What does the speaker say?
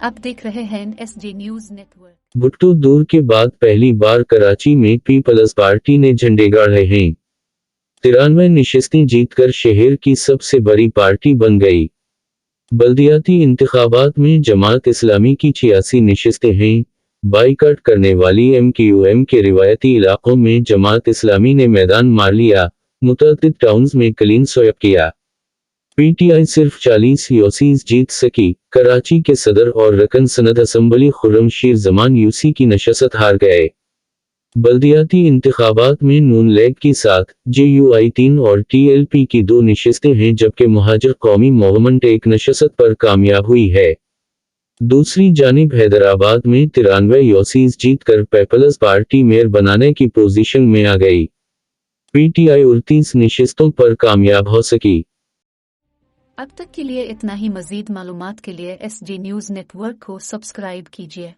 आप देख रहे हैं SG न्यूज नेटवर्क। भुट्टो दौर के बाद पहली बार कराची में पीपल्स पार्टी ने झंडे गाड़े हैं। 93 नशिस्तें जीतकर शहर की सबसे बड़ी पार्टी बन गई। बल्दियाती इंतखाबात में जमात इस्लामी की 86 नशिस्तें हैं। बाइकाट करने वाली MQM के रिवायती इलाकों में जमात इस्लामी ने मैदान मार लिया, मुतअद्दिद टाउन्स में क्लीन स्वीप किया। PTI सिर्फ 40 यूसीज जीत सकी। कराची के सदर और रकन सनद असम्बली खुर्रमशीर जमान यूसी की नशस्त हार गए। बल्दियाती इंतखाबात में नून लीग की 7, JUI 3 और TLP की 2 नशिस्तें हैं, जबकि मुहाजिर कौमी मूवमेंट एक नशस्त पर कामयाब हुई है। दूसरी जानिब हैदराबाद में 93 यूसीज जीतकर पीपल्स पार्टी मेयर बनाने की पोजीशन में आ गई। PTI 38 नशिस्तों पर कामयाब हो सकी। अब तक के लिए इतना ही। मजीद मालूमात के लिए SG न्यूज नेटवर्क को सब्सक्राइब कीजिए।